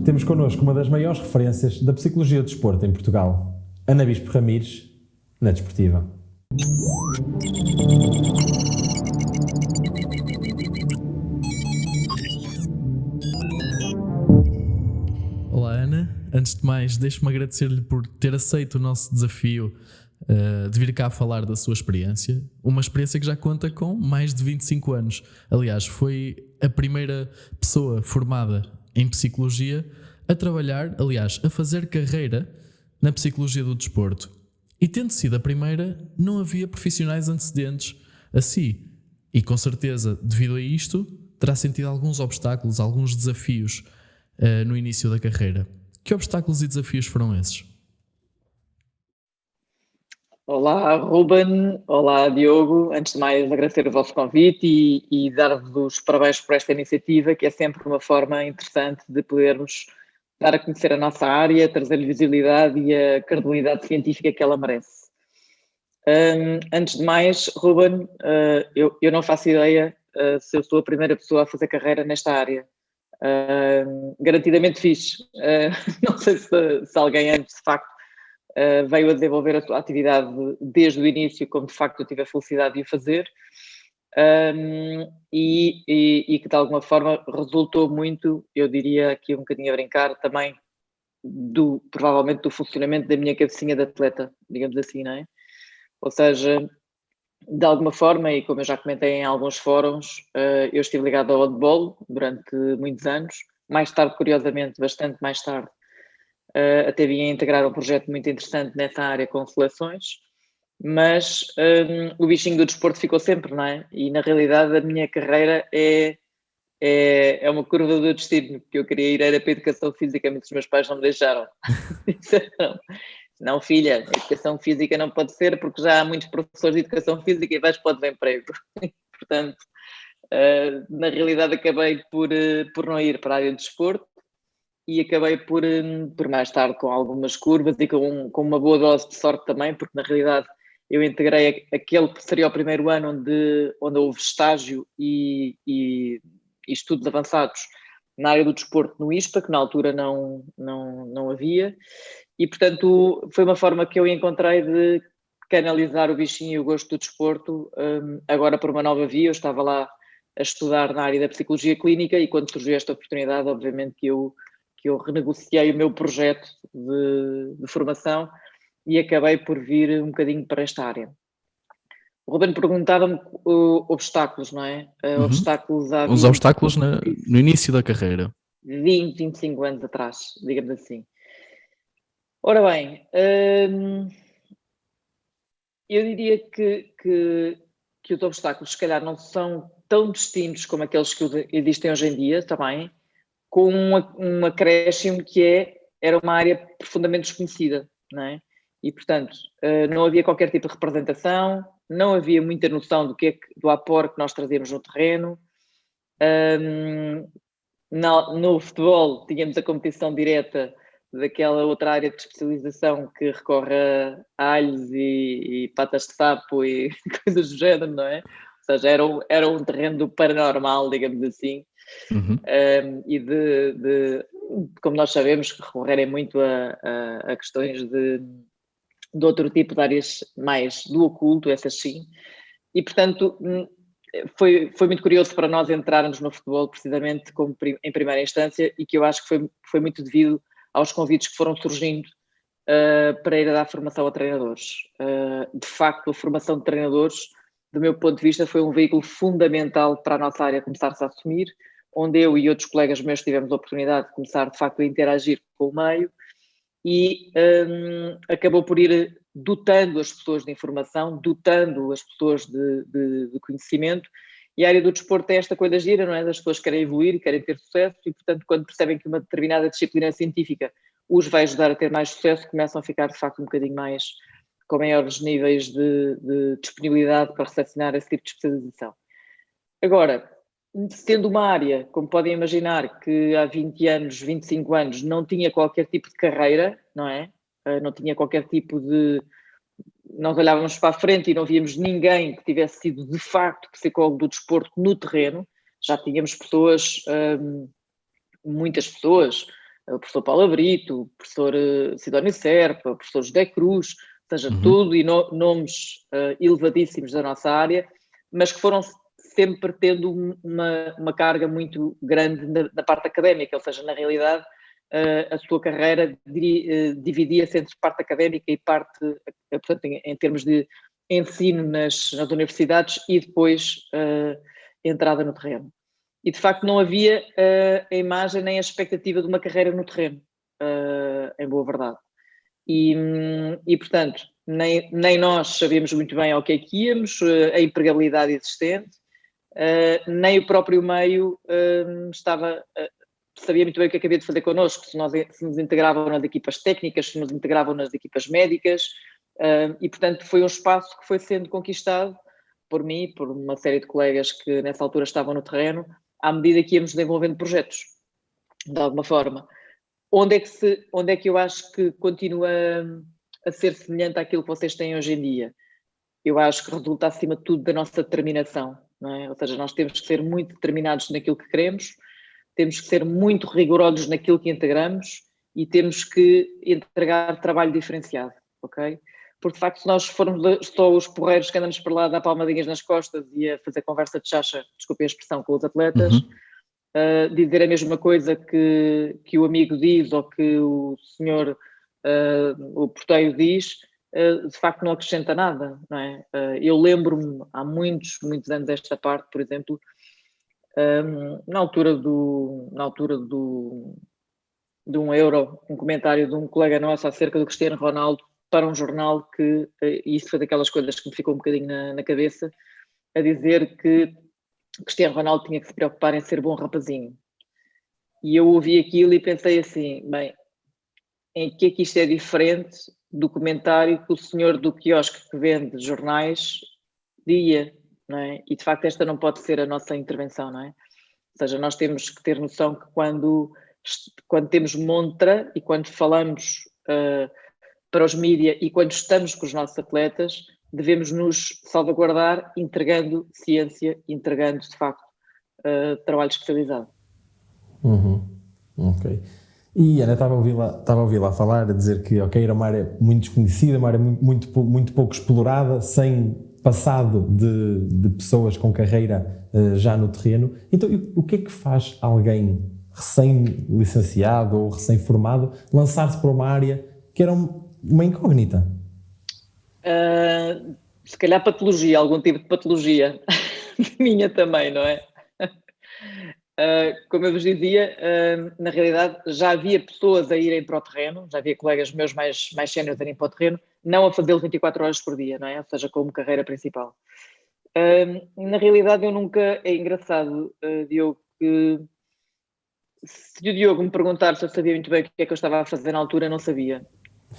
temos connosco uma das maiores referências da psicologia do desporto em Portugal, Ana Bispo Ramires, na Desportiva. Olá Ana, antes de mais deixe-me agradecer-lhe por ter aceito o nosso desafio de vir cá falar da sua experiência, uma experiência que já conta com mais de 25 anos. Aliás, foi a primeira pessoa formada em psicologia a trabalhar, aliás, a fazer carreira na psicologia do desporto. E tendo sido a primeira, não havia profissionais antecedentes a si. E com certeza, devido a isto, terá sentido alguns obstáculos, alguns desafios no início da carreira. Que obstáculos e desafios foram esses? Olá, Ruben. Olá, Diogo. Antes de mais, agradecer o vosso convite e dar-vos os parabéns por esta iniciativa, que é sempre uma forma interessante de podermos dar a conhecer a nossa área, trazer-lhe visibilidade e a credibilidade científica que ela merece. Antes de mais, Ruben, eu não faço ideia se eu sou a primeira pessoa a fazer carreira nesta área. Garantidamente fiz. Não sei se alguém antes, de facto, veio a desenvolver a sua atividade desde o início, como de facto eu tive a felicidade de o fazer, e que de alguma forma resultou muito, eu diria aqui um bocadinho a brincar, também provavelmente do funcionamento da minha cabecinha de atleta, digamos assim, não é? Ou seja, de alguma forma, e como eu já comentei em alguns fóruns, eu estive ligado ao handball durante muitos anos, mais tarde, curiosamente, bastante mais tarde, até vim a integrar um projeto muito interessante nessa área com seleções, mas o bichinho do desporto ficou sempre, não é? E na realidade a minha carreira é uma curva do destino, porque eu queria ir era para a educação física, mas os meus pais não me deixaram. Disseram, não filha, a educação física não pode ser porque já há muitos professores de educação física e vais para o desemprego. Portanto, na realidade acabei por não ir para a área de desporto, e acabei por mais tarde, com algumas curvas e com uma boa dose de sorte também, porque na realidade eu integrei aquele que seria o primeiro ano onde houve estágio e estudos avançados na área do desporto no ISPA, que na altura não havia, e portanto foi uma forma que eu encontrei de canalizar o bichinho e o gosto do desporto, agora por uma nova via. Eu estava lá a estudar na área da psicologia clínica e quando surgiu esta oportunidade, obviamente que eu renegociei o meu projeto de formação e acabei por vir um bocadinho para esta área. O Ruben perguntava-me obstáculos, não é? Obstáculos há Os obstáculos no início da carreira. 20, 25 anos atrás, digamos assim. Ora bem, eu diria que os obstáculos se calhar não são tão distintos como aqueles que existem hoje em dia, também, com um acréscimo que era uma área profundamente desconhecida, não é? E, portanto, não havia qualquer tipo de representação, não havia muita noção do aporte que nós trazíamos no terreno. No futebol tínhamos a competição direta daquela outra área de especialização que recorre a alhos e patas de sapo e coisas do género, não é? Ou seja, era um terreno do paranormal, digamos assim. Uhum. E como nós sabemos, recorrerem muito a questões de outro tipo de áreas mais do oculto, essas sim. E, portanto, foi muito curioso para nós entrarmos no futebol precisamente em primeira instância, e que eu acho que foi muito devido aos convites que foram surgindo para ir a dar formação a treinadores. De facto, a formação de treinadores, do meu ponto de vista, foi um veículo fundamental para a nossa área começar-se a assumir, onde eu e outros colegas meus tivemos a oportunidade de começar, de facto, a interagir com o meio, e acabou por ir dotando as pessoas de informação, dotando as pessoas de conhecimento, e a área do desporto é esta coisa gira, não é? As pessoas querem evoluir e querem ter sucesso, e portanto quando percebem que uma determinada disciplina científica os vai ajudar a ter mais sucesso, começam a ficar de facto um bocadinho mais, com maiores níveis de disponibilidade para recepcionar esse tipo de especialização. Agora, sendo uma área, como podem imaginar, que há 20 anos, 25 anos, não tinha qualquer tipo de carreira, não é? Não tinha qualquer tipo de... Nós olhávamos para a frente e não víamos ninguém que tivesse sido, de facto, psicólogo do desporto no terreno. Já tínhamos pessoas, muitas pessoas, o professor Paulo Brito, o professor Sidónio Serpa, o professor José Cruz, ou seja, tudo e nomes elevadíssimos da nossa área, mas que foram sempre tendo uma carga muito grande na parte académica, ou seja, na realidade a sua carreira dividia-se entre parte académica e parte, portanto, em termos de ensino nas universidades e depois entrada no terreno. E de facto não havia a imagem nem a expectativa de uma carreira no terreno, em boa verdade. E portanto, nem nós sabíamos muito bem ao que é que íamos, a empregabilidade existente, nem o próprio meio sabia muito bem o que acabia de fazer connosco, se nos integravam nas equipas técnicas, se nos integravam nas equipas médicas, e portanto foi um espaço que foi sendo conquistado por mim, por uma série de colegas que nessa altura estavam no terreno, à medida que íamos desenvolvendo projetos, de alguma forma. Onde é que eu acho que continua a ser semelhante àquilo que vocês têm hoje em dia? Eu acho que resulta acima de tudo da nossa determinação, não é? Ou seja, nós temos que ser muito determinados naquilo que queremos, temos que ser muito rigorosos naquilo que integramos e temos que entregar trabalho diferenciado, ok? Porque de facto se nós formos só os porreiros que andamos para lá a dar palmadinhas nas costas e a fazer conversa de chacha, desculpem a expressão, com os atletas, dizer a mesma coisa que o amigo diz ou que o senhor, o porteiro diz, de facto não acrescenta nada, não é? Eu lembro-me há muitos anos desta parte, por exemplo, na altura de um Euro, um comentário de um colega nosso acerca do Cristiano Ronaldo para um jornal que, e isso foi daquelas coisas que me ficou um bocadinho na cabeça, a dizer que Cristiano Ronaldo tinha que se preocupar em ser bom rapazinho. E eu ouvi aquilo e pensei assim, bem, em que é que isto é diferente do comentário que o senhor do quiosque que vende jornais dia, não é? E de facto esta não pode ser a nossa intervenção, não é? Ou seja, nós temos que ter noção que quando temos montra e quando falamos para os mídia e quando estamos com os nossos atletas, devemos nos salvaguardar entregando ciência, entregando de facto trabalho especializado. Ok. E Ana, estava a ouvi-la falar, a dizer que era uma área muito desconhecida, uma área muito pouco explorada, sem passado de pessoas com carreira já no terreno. Então, o que é que faz alguém recém-licenciado ou recém-formado lançar-se para uma área que era uma incógnita? Se calhar patologia, algum tipo de patologia. Minha também, não é? Como eu vos dizia, na realidade já havia pessoas a irem para o terreno, já havia colegas meus mais séniores a irem para o terreno, não a fazê-lo 24 horas por dia, não é? Ou seja, como carreira principal. Na realidade eu nunca, é engraçado, Diogo, que se o Diogo me perguntar se eu sabia muito bem o que é que eu estava a fazer na altura, não sabia.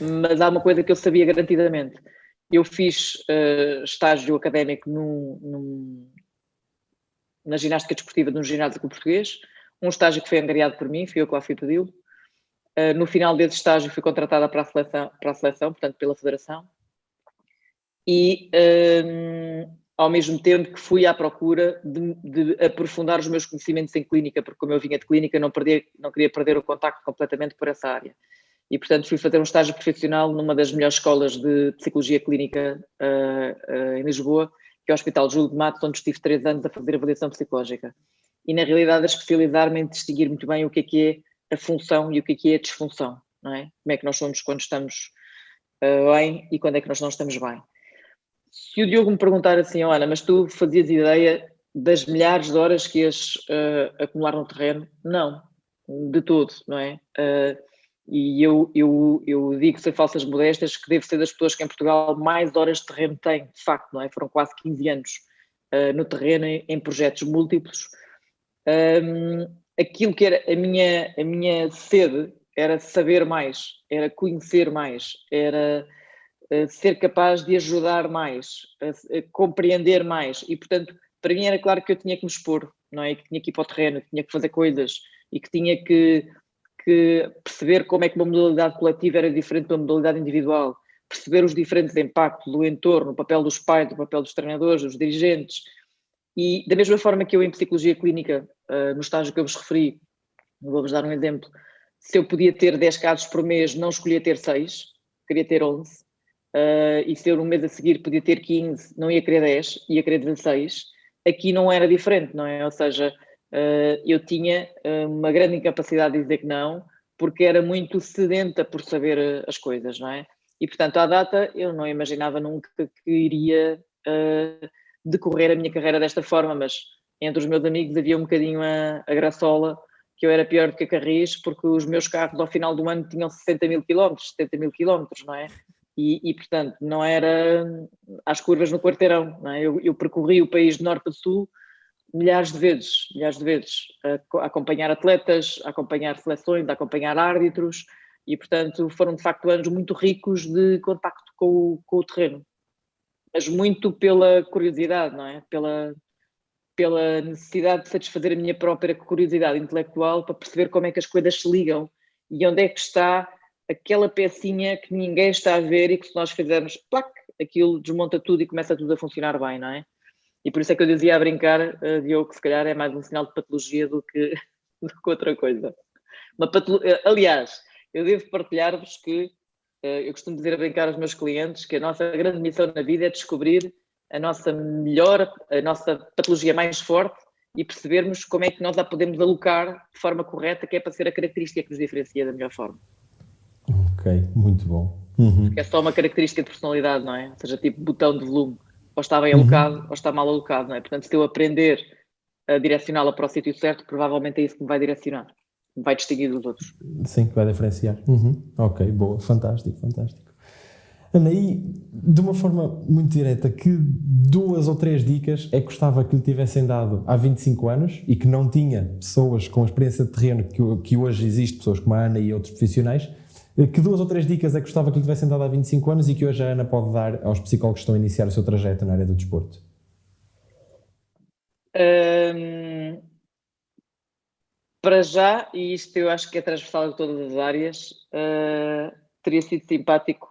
Mas há uma coisa que eu sabia garantidamente. Eu fiz estágio académico na ginástica desportiva de um ginásio português, um estágio que foi angariado por mim, fui eu que lá fui pedi-lo. No final desse estágio fui contratada para a seleção, portanto pela federação, e ao mesmo tempo que fui à procura de aprofundar os meus conhecimentos em clínica, porque como eu vinha de clínica não queria perder o contacto completamente por essa área. E portanto fui fazer um estágio profissional numa das melhores escolas de psicologia clínica em Lisboa, que é o Hospital Júlio de Matos, onde estive 3 anos a fazer avaliação psicológica. E na realidade a especializar-me em distinguir muito bem o que é a função e o que é a disfunção, não é? Como é que nós somos quando estamos bem e quando é que nós não estamos bem. Se o Diogo me perguntar assim, olha, mas tu fazias ideia das milhares de horas que ias acumular no terreno? Não, de todo, não é? E eu digo sem falsas modéstias que devo ser das pessoas que em Portugal mais horas de terreno têm, de facto, não é? Foram quase 15 anos no terreno em projetos múltiplos. Aquilo que era a minha sede era saber mais, era conhecer mais, era ser capaz de ajudar mais, a compreender mais e, portanto, para mim era claro que eu tinha que me expor, não é? Que tinha que ir para o terreno, que tinha que fazer coisas e que tinha que perceber como é que uma modalidade coletiva era diferente da modalidade individual, perceber os diferentes impactos do entorno, o papel dos pais, o papel dos treinadores, dos dirigentes. E da mesma forma que eu em psicologia clínica, no estágio que eu vos referi, vou-vos dar um exemplo, se eu podia ter 10 casos por mês, não escolhia ter 6, queria ter 11. E se eu no mês a seguir podia ter 15, não ia querer 10, ia querer 16. Aqui não era diferente, não é? Ou seja, eu tinha uma grande incapacidade de dizer que não, porque era muito sedenta por saber as coisas, não é? E, portanto, à data, eu não imaginava nunca que iria decorrer a minha carreira desta forma, mas entre os meus amigos havia um bocadinho a graçola que eu era pior do que a Carris, porque os meus carros ao final do ano tinham 60 mil quilómetros, 70 mil quilómetros, não é? E, portanto, não era às curvas no quarteirão, não é? Eu percorri o país de norte a sul milhares de vezes, a acompanhar atletas, a acompanhar seleções, a acompanhar árbitros, e, portanto, foram de facto anos muito ricos de contacto com o terreno, mas muito pela curiosidade, não é? Pela necessidade de satisfazer a minha própria curiosidade intelectual para perceber como é que as coisas se ligam e onde é que está aquela pecinha que ninguém está a ver e que se nós fizermos, plac, aquilo desmonta tudo e começa tudo a funcionar bem, não é? E por isso é que eu dizia a brincar, Diogo, que se calhar é mais um sinal de patologia do que outra coisa. Aliás, eu devo partilhar-vos que eu costumo dizer a brincar aos meus clientes que a nossa grande missão na vida é descobrir a nossa patologia mais forte e percebermos como é que nós a podemos alocar de forma correta, que é para ser a característica que nos diferencia da melhor forma. Ok, muito bom. Porque é só uma característica de personalidade, não é? Ou seja, tipo botão de volume, ou está bem alocado ou está mal alocado, não é? Portanto, se eu aprender a direcioná-la para o sítio certo, provavelmente é isso que me vai direcionar, me vai distinguir dos outros. Sim, que vai diferenciar. Ok, boa, fantástico. Ana, e de uma forma muito direta, que 2 ou 3 dicas é que gostava que lhe tivessem dado há 25 anos e que não tinha pessoas com experiência de terreno que hoje existe, pessoas como a Ana e outros profissionais, que 2 ou 3 dicas é que gostava que lhe tivessem dado há 25 anos e que hoje a Ana pode dar aos psicólogos que estão a iniciar o seu trajeto na área do desporto? Para já, e isto eu acho que é transversal a todas as áreas, teria sido simpático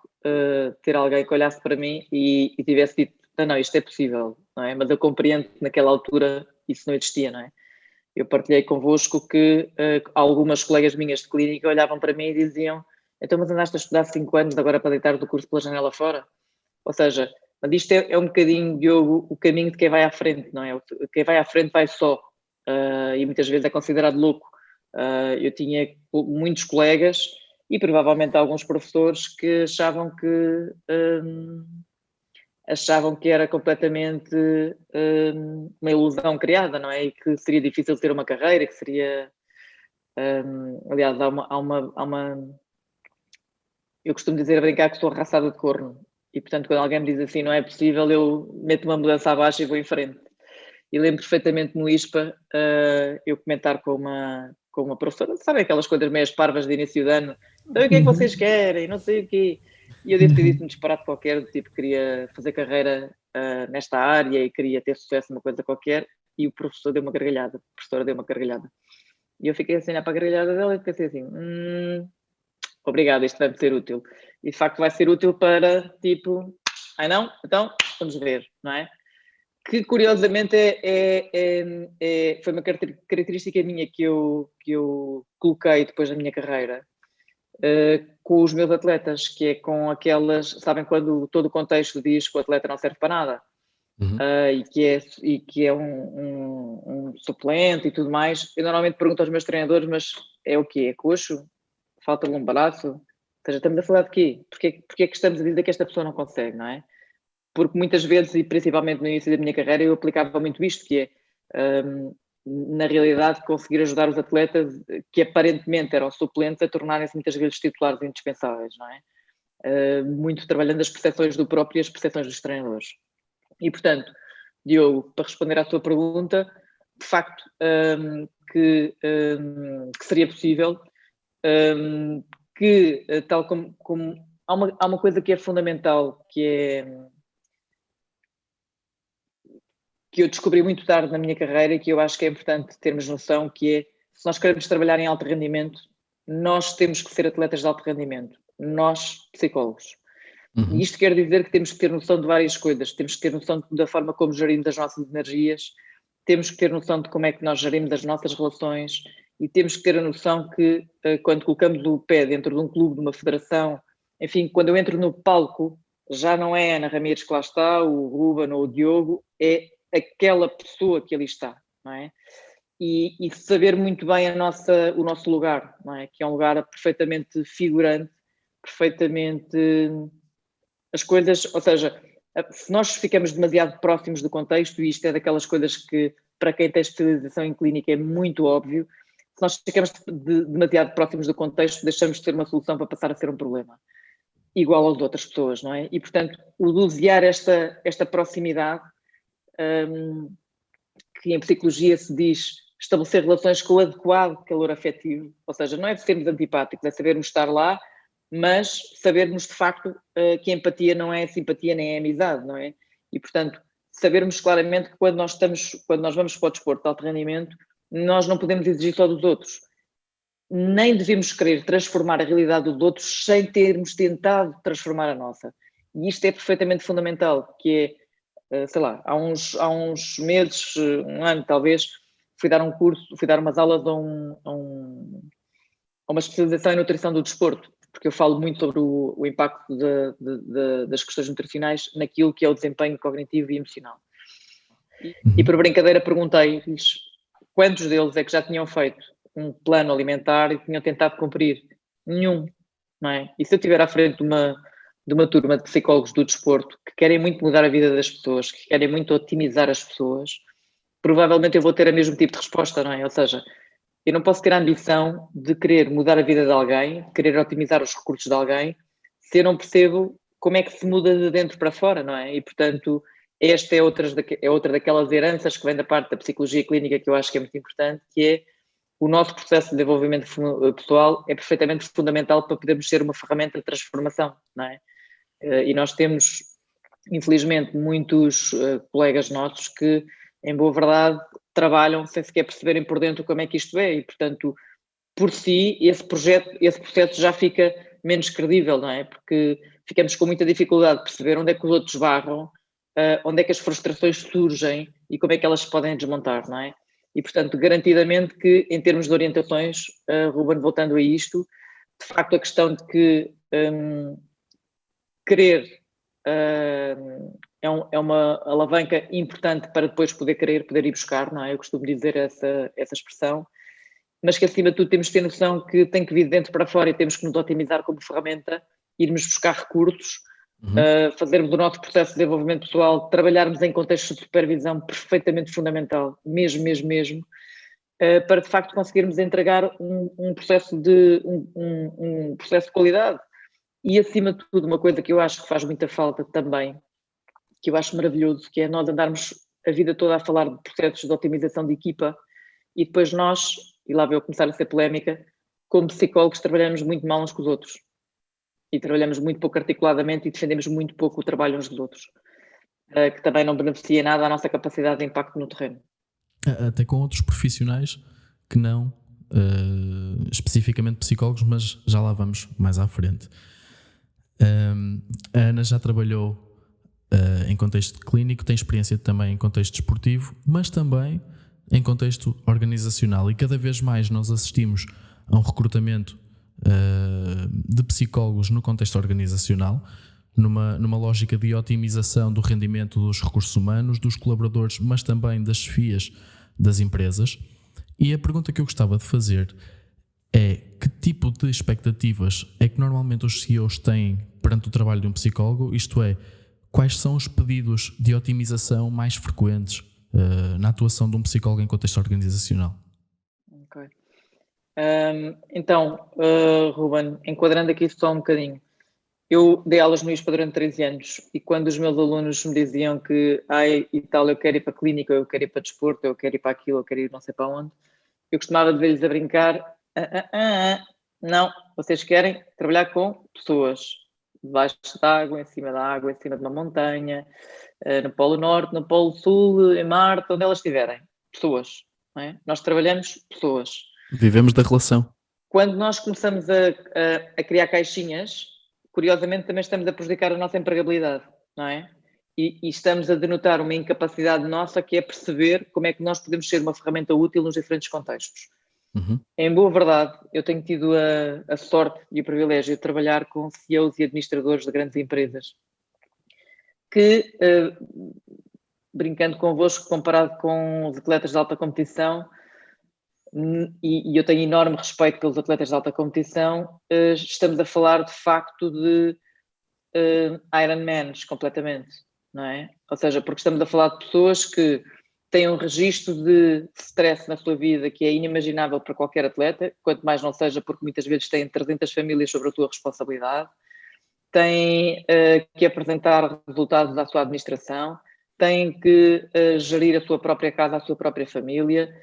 ter alguém que olhasse para mim e tivesse dito, não, isto é possível, não é? Mas eu compreendo que naquela altura isso não existia, não é? Eu partilhei convosco que algumas colegas minhas de clínica olhavam para mim e diziam, então mas andaste a estudar 5 anos agora para deitar do curso pela janela fora? Ou seja, mas isto é um bocadinho, Diogo, o caminho de quem vai à frente, não é? Quem vai à frente vai só. E muitas vezes é considerado louco. Eu tinha muitos colegas e provavelmente alguns professores que achavam que era completamente uma ilusão criada, não é? E que seria difícil ter uma carreira, que seria... aliás, há uma... Eu costumo dizer a brincar que sou arraçada de corno. E, portanto, quando alguém me diz assim, não é possível, eu meto uma mudança abaixo e vou em frente. E lembro perfeitamente no ISPA eu comentar com uma professora, sabem aquelas coisas meias parvas de início de ano? Então, o que é que vocês querem? Não sei o quê. E eu devo ter dito um disparate qualquer, do tipo, queria fazer carreira nesta área e queria ter sucesso numa coisa qualquer. E o professor deu uma gargalhada, a professora deu uma gargalhada. E eu fiquei assim, olhar para a gargalhada dela e pensei assim, obrigado, isto vai-me ser útil. E de facto vai ser útil para, tipo, ai não? Então, vamos ver, não é? Que curiosamente foi uma característica minha que eu coloquei depois da minha carreira com os meus atletas, que é com aquelas, sabem quando todo o contexto diz que o atleta não serve para nada e que é um suplente e tudo mais, eu normalmente pergunto aos meus treinadores, mas é o quê? É coxo? Falta-lhe um braço? Ou seja, estamos a falar de quê? Porquê é que estamos a dizer que esta pessoa não consegue, não é? Porque muitas vezes, e principalmente no início da minha carreira, eu aplicava muito isto, que é, na realidade, conseguir ajudar os atletas que aparentemente eram suplentes a tornarem-se muitas vezes titulares indispensáveis, não é? Muito trabalhando as percepções do próprio e as percepções dos treinadores. E, portanto, Diogo, para responder à tua pergunta, de facto, que seria possível, que tal como há uma coisa que é fundamental, que eu descobri muito tarde na minha carreira e que eu acho que é importante termos noção, que é, se nós queremos trabalhar em alto rendimento, nós temos que ser atletas de alto rendimento, nós, psicólogos. E isto quer dizer que temos que ter noção de várias coisas, temos que ter noção da forma como gerimos as nossas energias, temos que ter noção de como é que nós gerimos as nossas relações e temos que ter a noção que quando colocamos o pé dentro de um clube, de uma federação, enfim, quando eu entro no palco, já não é a Ana Ramírez que lá está, o Ruben ou o Diogo, é aquela pessoa que ali está, não é? E saber muito bem o nosso lugar, não é? Que é um lugar perfeitamente figurante, perfeitamente as coisas, ou seja, se nós ficamos demasiado próximos do contexto, e isto é daquelas coisas que para quem tem especialização em clínica é muito óbvio, se nós ficamos demasiado próximos do contexto, deixamos de ter uma solução para passar a ser um problema, igual às outras pessoas, não é? E portanto, o dosear esta proximidade, que em psicologia se diz estabelecer relações com o adequado calor afetivo, ou seja, não é de sermos antipáticos, é sabermos estar lá, mas sabermos de facto que a empatia não é simpatia nem é amizade, não é? E portanto, sabermos claramente que quando nós vamos para o desporto de alto rendimento, nós não podemos exigir só dos outros, nem devemos querer transformar a realidade dos outros sem termos tentado transformar a nossa. E isto é perfeitamente fundamental, que é, sei lá, há uns meses, um ano talvez, fui dar um curso, fui dar umas aulas a uma especialização em nutrição do desporto, porque eu falo muito sobre o impacto das questões nutricionais naquilo que é o desempenho cognitivo e emocional. E por brincadeira perguntei-lhes quantos deles é que já tinham feito um plano alimentar e tinham tentado cumprir. Nenhum, não é? E se eu estiver à frente de uma turma de psicólogos do desporto que querem muito mudar a vida das pessoas, que querem muito otimizar as pessoas, provavelmente eu vou ter o mesmo tipo de resposta, não é? Ou seja, eu não posso ter a ambição de querer mudar a vida de alguém, de querer otimizar os recursos de alguém, se eu não percebo como é que se muda de dentro para fora, não é? E, portanto, esta é outra daquelas heranças que vem da parte da psicologia clínica que eu acho que é muito importante, que é o nosso processo de desenvolvimento pessoal é perfeitamente fundamental para podermos ser uma ferramenta de transformação, não é? E nós temos, infelizmente, muitos colegas nossos que, em boa verdade, trabalham sem sequer perceberem por dentro como é que isto é e, portanto, por si, esse processo já fica menos credível, não é? Porque ficamos com muita dificuldade de perceber onde é que os outros barram, onde é que as frustrações surgem e como é que elas se podem desmontar, não é? E, portanto, garantidamente que, em termos de orientações, Ruben, voltando a isto, de facto a questão de que querer é uma alavanca importante para depois poder ir buscar, não é? Eu costumo dizer essa expressão, mas que acima de tudo temos que ter noção que tem que vir de dentro para fora e temos que nos otimizar como ferramenta, irmos buscar recursos, fazermos o nosso processo de desenvolvimento pessoal, trabalharmos em contextos de supervisão perfeitamente fundamental, mesmo, para de facto conseguirmos entregar um processo de qualidade. E acima de tudo, uma coisa que eu acho que faz muita falta também, que eu acho maravilhoso, que é nós andarmos a vida toda a falar de processos de otimização de equipa e depois nós, e lá vou começar a ser polémica, como psicólogos trabalhamos muito mal uns com os outros e trabalhamos muito pouco articuladamente e defendemos muito pouco o trabalho uns dos outros, que também não beneficia nada a nossa capacidade de impacto no terreno. Até com outros profissionais que não especificamente psicólogos, mas já lá vamos mais à frente. A Ana já trabalhou em contexto clínico, tem experiência também em contexto desportivo, mas também em contexto organizacional, e cada vez mais nós assistimos a um recrutamento de psicólogos no contexto organizacional, numa lógica de otimização do rendimento dos recursos humanos, dos colaboradores, mas também das chefias das empresas. E a pergunta que eu gostava de fazer é: que tipo de expectativas é que normalmente os CEOs têm perante o trabalho de um psicólogo? Isto é, quais são os pedidos de otimização mais frequentes na atuação de um psicólogo em contexto organizacional? Ok. Então, Ruben, enquadrando aqui só um bocadinho, eu dei aulas no ISPA durante 13 anos e quando os meus alunos me diziam que e tal, eu quero ir para a clínica, eu quero ir para desporto, eu quero ir para aquilo, eu quero ir não sei para onde, eu costumava dizer-lhes a brincar, não, vocês querem trabalhar com pessoas, debaixo da água, em cima da água, em cima de uma montanha, no Polo Norte, no Polo Sul, em Marte, onde elas estiverem, pessoas, não é? Nós trabalhamos pessoas. Vivemos da relação. Quando nós começamos a criar caixinhas, curiosamente também estamos a prejudicar a nossa empregabilidade, não é? e estamos a denotar uma incapacidade nossa, que é perceber como é que nós podemos ser uma ferramenta útil nos diferentes contextos. Em boa verdade, eu tenho tido a sorte e o privilégio de trabalhar com CEOs e administradores de grandes empresas que, brincando convosco, comparado com os atletas de alta competição, e eu tenho enorme respeito pelos atletas de alta competição, estamos a falar de facto de Ironmans completamente, não é? Ou seja, porque estamos a falar de pessoas que têm um registro de stress na sua vida que é inimaginável para qualquer atleta, quanto mais não seja porque muitas vezes têm 300 famílias sobre a tua responsabilidade, têm que apresentar resultados à sua administração, têm que gerir a sua própria casa, a sua própria família,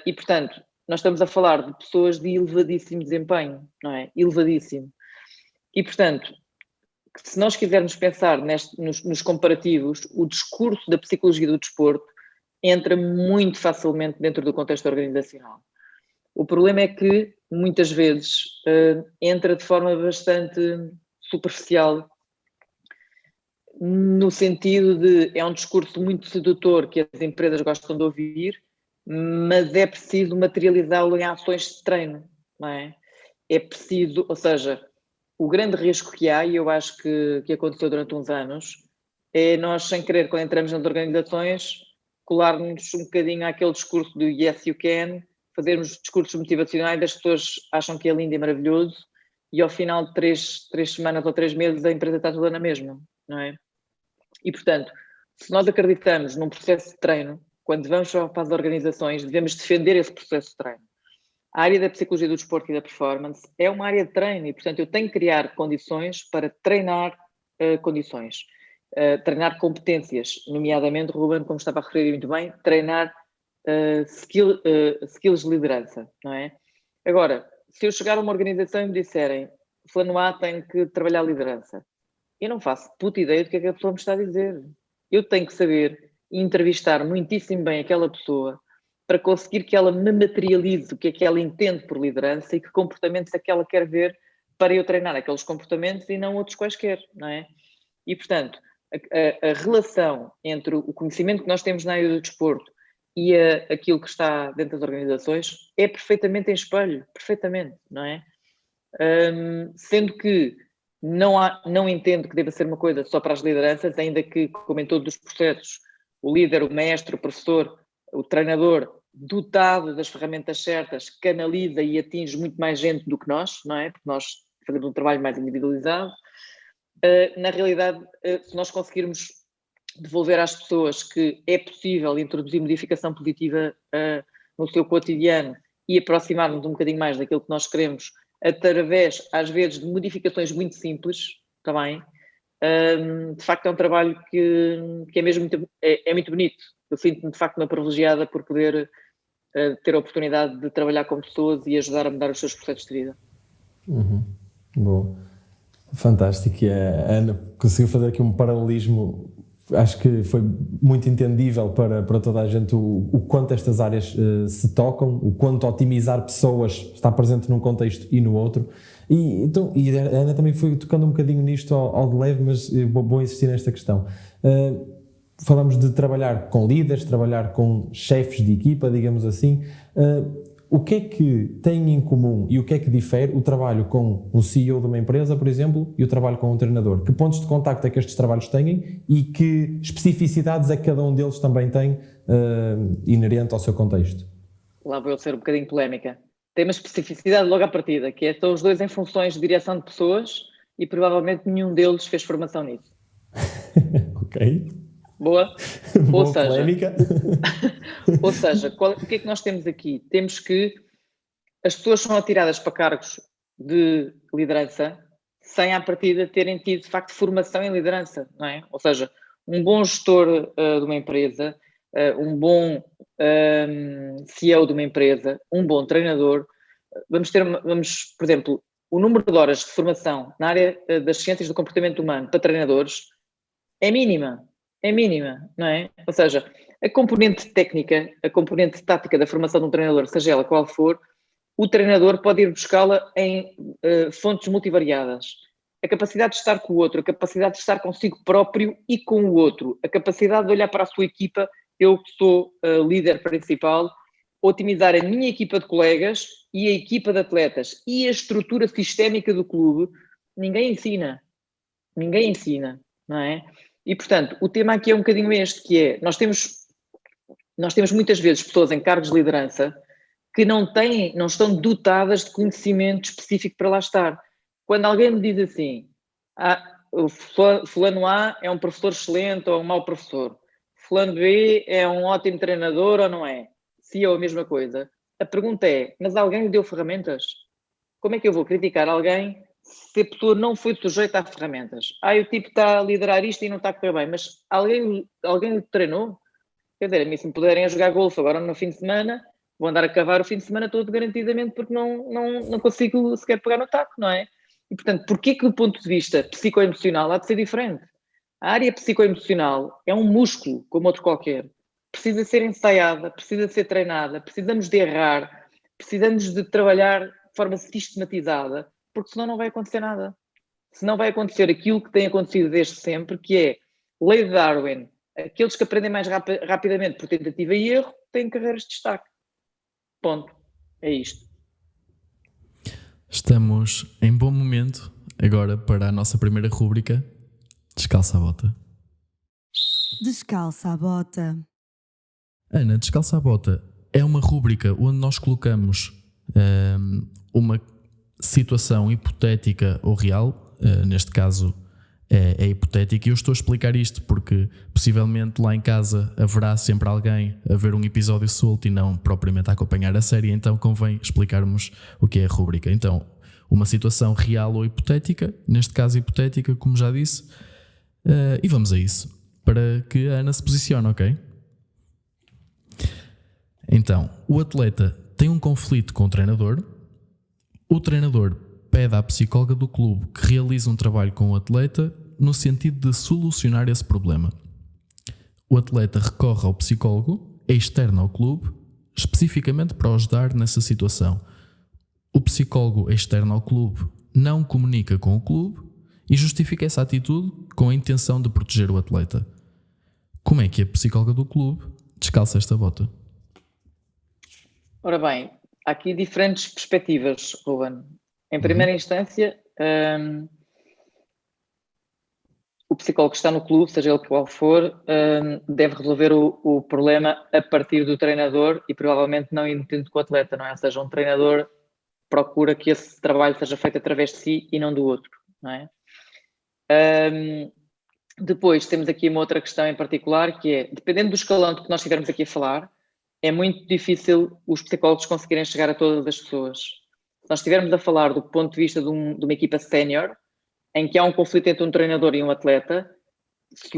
e portanto, nós estamos a falar de pessoas de elevadíssimo desempenho, não é? Elevadíssimo. E portanto, se nós quisermos pensar nos comparativos, o discurso da psicologia do desporto entra muito facilmente dentro do contexto organizacional. O problema é que, muitas vezes, entra de forma bastante superficial, no sentido de é um discurso muito sedutor que as empresas gostam de ouvir, mas é preciso materializá-lo em ações de treino, não é? É preciso, ou seja, o grande risco que há, e eu acho que aconteceu durante uns anos, é nós, sem querer, quando entramos nas organizações, colar-nos um bocadinho àquele discurso do yes you can, fazermos discursos motivacionais, as pessoas acham que é lindo e maravilhoso, e ao final de três semanas ou 3 meses a empresa está toda na mesma, não é? E portanto, se nós acreditamos num processo de treino, quando vamos para as organizações, devemos defender esse processo de treino. A área da psicologia do desporto e da performance é uma área de treino e, portanto, eu tenho que criar condições para treinar condições. Treinar competências, nomeadamente, Ruben, como estava a referir muito bem, treinar skills de liderança, não é? Agora, se eu chegar a uma organização e me disserem fulano A tem que trabalhar a liderança, eu não faço puta ideia do que é que a pessoa me está a dizer. Eu tenho que saber e entrevistar muitíssimo bem aquela pessoa para conseguir que ela me materialize o que é que ela entende por liderança e que comportamentos é que ela quer ver para eu treinar aqueles comportamentos e não outros quaisquer, não é? E, portanto, a relação entre o conhecimento que nós temos na área do desporto e aquilo que está dentro das organizações é perfeitamente em espelho, perfeitamente, não é? Sendo que não entendo que deva ser uma coisa só para as lideranças, ainda que, como em todos os processos, o líder, o mestre, o professor, o treinador, dotado das ferramentas certas, canaliza e atinge muito mais gente do que nós, não é? Porque nós fazemos um trabalho mais individualizado. Na realidade, se nós conseguirmos devolver às pessoas que é possível introduzir modificação positiva no seu cotidiano e aproximar-nos um bocadinho mais daquilo que nós queremos, através, às vezes, de modificações muito simples, também, de facto é um trabalho que é mesmo muito bonito. Eu sinto-me, de facto, uma privilegiada por poder ter a oportunidade de trabalhar com pessoas e ajudar a mudar os seus processos de vida. Bom. Fantástico, e a Ana conseguiu fazer aqui um paralelismo, acho que foi muito entendível para toda a gente o quanto estas áreas se tocam, o quanto otimizar pessoas está presente num contexto e no outro, e a Ana também foi tocando um bocadinho nisto ao de leve, mas vou insistir nesta questão. Falamos de trabalhar com líderes, trabalhar com chefes de equipa, digamos assim. O que é que tem em comum e o que é que difere o trabalho com um CEO de uma empresa, por exemplo, e o trabalho com um treinador? Que pontos de contacto é que estes trabalhos têm e que especificidades é que cada um deles também tem inerente ao seu contexto? Lá vou eu ser um bocadinho polémica. Tem uma especificidade logo à partida, que estão os dois em funções de direção de pessoas e provavelmente nenhum deles fez formação nisso. Ok. Boa? Boa polémica. Ou seja, o que é que nós temos aqui? Temos que as pessoas são atiradas para cargos de liderança sem à partida terem tido de facto formação em liderança, não é? Ou seja, um bom gestor de uma empresa, um bom CEO de uma empresa, um bom treinador, vamos, por exemplo, o número de horas de formação na área das ciências do comportamento humano para treinadores é mínima, não é? Ou seja, a componente técnica, a componente tática da formação de um treinador, seja ela qual for, o treinador pode ir buscá-la em fontes multivariadas. a capacidade de estar com o outro, a capacidade de estar consigo próprio e com o outro, a capacidade de olhar para a sua equipa, eu que sou líder principal, otimizar a minha equipa de colegas e a equipa de atletas e a estrutura sistémica do clube, ninguém ensina, não é? E, portanto, o tema aqui é um bocadinho este, que é, nós temos muitas vezes pessoas em cargos de liderança que não estão dotadas de conhecimento específico para lá estar. Quando alguém me diz assim, o fulano A é um professor excelente ou um mau professor, fulano B é um ótimo treinador ou não é? Se é a mesma coisa. A pergunta é, mas alguém lhe deu ferramentas? Como é que eu vou criticar alguém se a pessoa não foi sujeita a ferramentas? O tipo está a liderar isto e não está a correr bem, mas alguém lhe treinou? Quer dizer, a mim, se me puderem jogar golfe agora no fim de semana, vou andar a cavar o fim de semana todo garantidamente porque não consigo sequer pegar no taco, não é? E, portanto, porquê que do ponto de vista psicoemocional há de ser diferente? A área psicoemocional é um músculo, como outro qualquer. Precisa ser ensaiada, precisa ser treinada, precisamos de errar, precisamos de trabalhar de forma sistematizada, porque senão não vai acontecer nada. Senão vai acontecer aquilo que tem acontecido desde sempre, que é lei de Darwin. Aqueles que aprendem mais rapidamente por tentativa e erro têm carreiras de destaque. Ponto. É isto. Estamos em bom momento agora para a nossa primeira rúbrica, Descalça a Bota. Descalça a Bota. Ana, Descalça a Bota é uma rúbrica onde nós colocamos uma situação hipotética ou real, neste caso é hipotético, e eu estou a explicar isto porque possivelmente lá em casa haverá sempre alguém a ver um episódio solto e não propriamente a acompanhar a série, então convém explicarmos o que é a rúbrica. Então, uma situação real ou hipotética, neste caso hipotética, como já disse, e vamos a isso, para que a Ana se posicione, ok? Então, o atleta tem um conflito com o treinador pede à psicóloga do clube que realize um trabalho com o atleta no sentido de solucionar esse problema. O atleta recorre ao psicólogo, externo ao clube, especificamente para o ajudar nessa situação. O psicólogo externo ao clube não comunica com o clube e justifica essa atitude com a intenção de proteger o atleta. Como é que a psicóloga do clube descalça esta bota? Ora bem, há aqui diferentes perspectivas, Ruben. Em primeira instância, o psicólogo que está no clube, seja ele qual for, deve resolver o problema a partir do treinador e provavelmente não entende com o atleta, não é? Ou seja, um treinador procura que esse trabalho seja feito através de si e não do outro, não é? Depois temos aqui uma outra questão em particular, que é, dependendo do escalão de que nós estivermos aqui a falar, é muito difícil os psicólogos conseguirem chegar a todas as pessoas. Se nós estivermos a falar do ponto de vista de uma equipa sénior, em que há um conflito entre um treinador e um atleta, se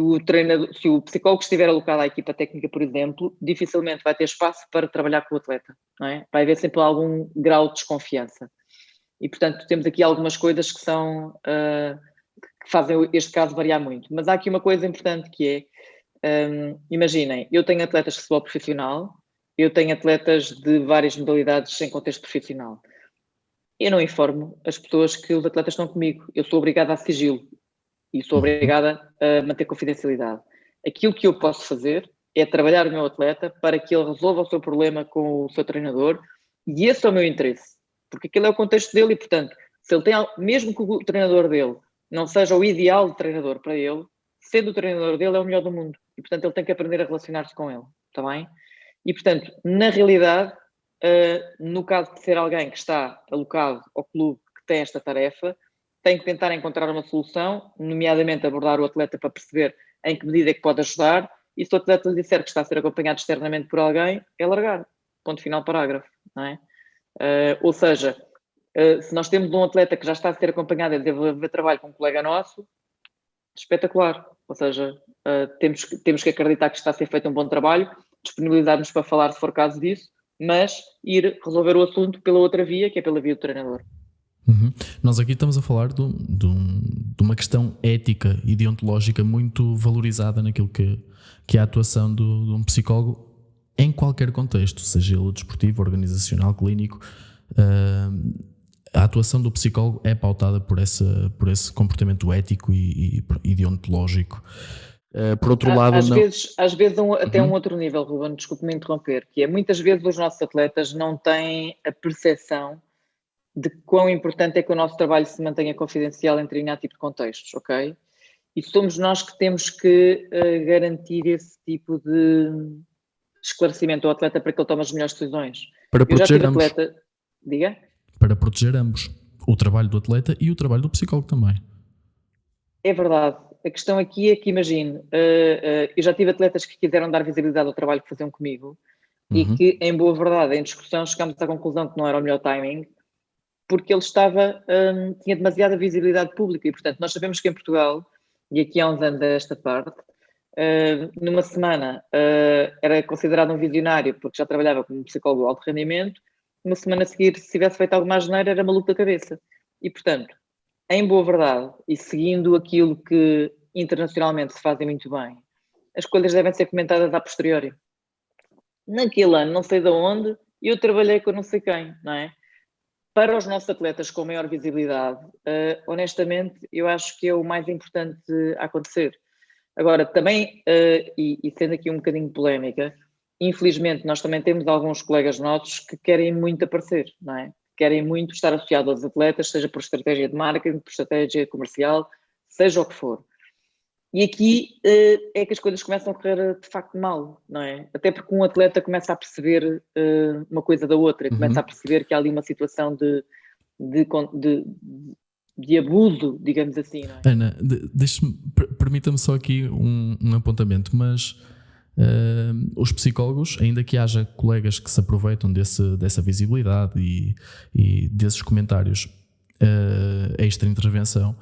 o psicólogo estiver alocado à equipa técnica, por exemplo, dificilmente vai ter espaço para trabalhar com o atleta, não é? Vai haver sempre algum grau de desconfiança. E, portanto, temos aqui algumas coisas que que fazem este caso variar muito. Mas há aqui uma coisa importante que é, imaginem, eu tenho atletas de futebol profissional, eu tenho atletas de várias modalidades em contexto profissional. Eu não informo as pessoas que os atletas estão comigo. Eu sou obrigada a sigilo e sou obrigada a manter confidencialidade. Aquilo que eu posso fazer é trabalhar o meu atleta para que ele resolva o seu problema com o seu treinador, e esse é o meu interesse, porque aquele é o contexto dele e, portanto, se ele tem, mesmo que o treinador dele não seja o ideal de treinador para ele, sendo o treinador dele é o melhor do mundo e, portanto, ele tem que aprender a relacionar-se com ele, está bem? E, portanto, na realidade, no caso de ser alguém que está alocado ao clube que tem esta tarefa, tem que tentar encontrar uma solução, nomeadamente abordar o atleta para perceber em que medida é que pode ajudar, e se o atleta lhe disser que está a ser acompanhado externamente por alguém, é largar. Ponto final, parágrafo. Não é? Ou seja, se nós temos um atleta que já está a ser acompanhado e deve haver trabalho com um colega nosso, espetacular. Ou seja, temos que acreditar que está a ser feito um bom trabalho, disponibilizar-nos para falar se for caso disso, mas ir resolver o assunto pela outra via, que é pela via do treinador. Nós aqui estamos a falar de uma questão ética e deontológica muito valorizada naquilo que é a atuação de um psicólogo em qualquer contexto, seja ele desportivo, organizacional, clínico. a atuação do psicólogo é pautada por esse comportamento ético e deontológico. Por outro lado, às não... vezes até um outro nível, Ruben, desculpe-me interromper, que é muitas vezes os nossos atletas não têm a percepção de quão importante é que o nosso trabalho se mantenha confidencial em determinado tipo de contextos, ok? E somos nós que temos que garantir esse tipo de esclarecimento ao atleta para que ele tome as melhores decisões. Para Eu já tive proteger ambos. atleta... Diga? Para proteger ambos. O trabalho do atleta e o trabalho do psicólogo também. É verdade. A questão aqui é que, imagine, eu já tive atletas que quiseram dar visibilidade ao trabalho que faziam comigo e que, em boa verdade, em discussão, chegámos à conclusão que não era o melhor timing porque ele tinha demasiada visibilidade pública e, portanto, nós sabemos que em Portugal, e aqui há uns anos desta parte, numa semana era considerado um visionário porque já trabalhava como psicólogo de alto rendimento, uma semana a seguir, se tivesse feito alguma asneira, era maluco da cabeça. E, portanto, em boa verdade, e seguindo aquilo que internacionalmente se fazem muito bem, as coisas devem ser comentadas a posteriori. Naquele ano, não sei de onde, eu trabalhei com não sei quem, não é? Para os nossos atletas com maior visibilidade, honestamente, eu acho que é o mais importante a acontecer. Agora, também, e sendo aqui um bocadinho polémica, infelizmente nós também temos alguns colegas nossos que querem muito aparecer, não é? Querem muito estar associados aos atletas, seja por estratégia de marketing, por estratégia comercial, seja o que for. E aqui é que as coisas começam a correr de facto mal, não é? Até porque um atleta começa a perceber uma coisa da outra, começa a perceber que há ali uma situação de abuso, digamos assim, não é? Ana, permita-me só aqui um apontamento, mas os psicólogos, ainda que haja colegas que se aproveitam dessa visibilidade e desses comentários extra intervenção,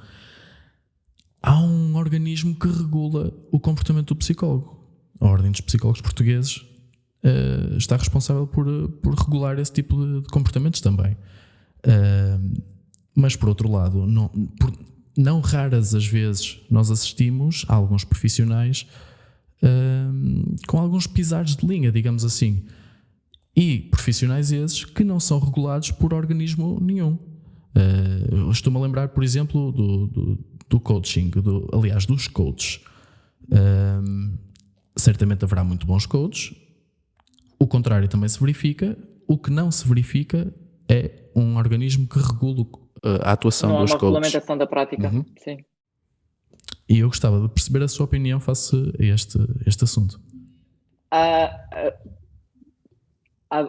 há um organismo que regula o comportamento do psicólogo. A Ordem dos Psicólogos Portugueses está responsável por regular esse tipo de comportamentos também. Mas por outro lado, não raras as vezes nós assistimos a alguns profissionais com alguns pisares de linha, digamos assim, e profissionais esses que não são regulados por organismo nenhum. Estou-me a lembrar, por exemplo, do coaching, aliás, dos coaches. Certamente haverá muito bons coaches. O contrário também se verifica. O que não se verifica é um organismo que regula a atuação dos coaches. Não há uma regulamentação da prática, sim. E eu gostava de perceber a sua opinião face a este assunto. Há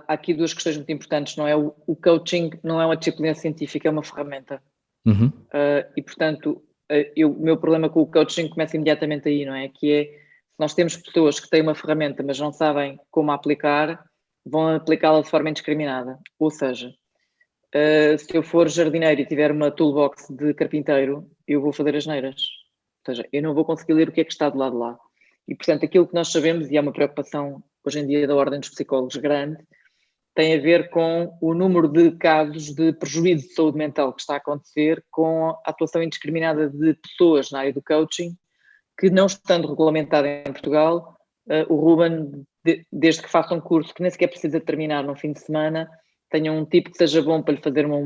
aqui duas questões muito importantes, não é? O coaching não é uma disciplina científica, é uma ferramenta. E, portanto, o meu problema com o coaching começa imediatamente aí, não é? Que é, se nós temos pessoas que têm uma ferramenta, mas não sabem como aplicar, vão aplicá-la de forma indiscriminada. Ou seja, se eu for jardineiro e tiver uma toolbox de carpinteiro, eu vou fazer asneiras. Ou seja, eu não vou conseguir ler o que é que está do lado de lá. E, portanto, aquilo que nós sabemos, e é uma preocupação hoje em dia da Ordem dos Psicólogos grande, tem a ver com o número de casos de prejuízo de saúde mental que está a acontecer com a atuação indiscriminada de pessoas na área do coaching, que não estando regulamentada em Portugal, o Ruben, desde que faça um curso que nem sequer precisa terminar no fim de semana, tenha um tipo que seja bom para lhe fazer uma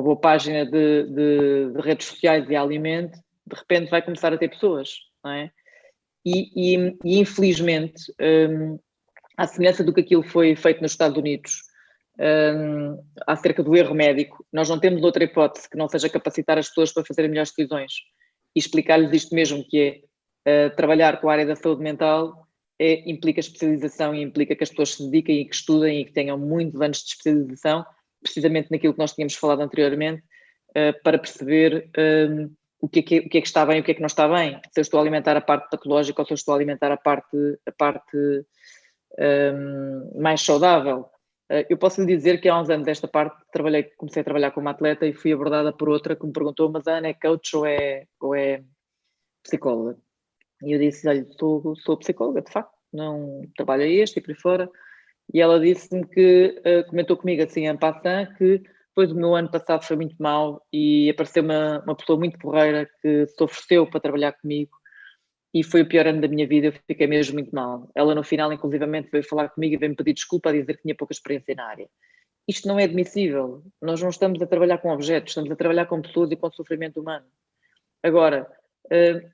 boa página de redes sociais e alimente, de repente vai começar a ter pessoas, não é? E infelizmente, à semelhança do que aquilo foi feito nos Estados Unidos, acerca do erro médico, nós não temos outra hipótese que não seja capacitar as pessoas para fazerem melhores decisões e explicar-lhes isto mesmo, que é trabalhar com a área da saúde mental implica especialização e implica que as pessoas se dediquem e que estudem e que tenham muitos anos de especialização, precisamente naquilo que nós tínhamos falado anteriormente, para perceber o que é que está bem e o que é que não está bem. Se eu estou a alimentar a parte patológica ou se eu estou a alimentar a parte mais saudável. Eu posso lhe dizer que há uns anos desta parte comecei a trabalhar como atleta e fui abordada por outra que me perguntou, mas a Ana é coach ou é psicóloga? E eu disse, olha, sou psicóloga, de facto, não trabalho a este e por aí fora. E ela disse-me que, comentou comigo assim, en passant, que depois do meu ano passado foi muito mau e apareceu uma pessoa muito porreira que se ofereceu para trabalhar comigo e foi o pior ano da minha vida, eu fiquei mesmo muito mal. Ela no final, inclusivamente, veio falar comigo e veio-me pedir desculpa a dizer que tinha pouca experiência na área. isto não é admissível. Nós não estamos a trabalhar com objetos, estamos a trabalhar com pessoas e com sofrimento humano. Agora,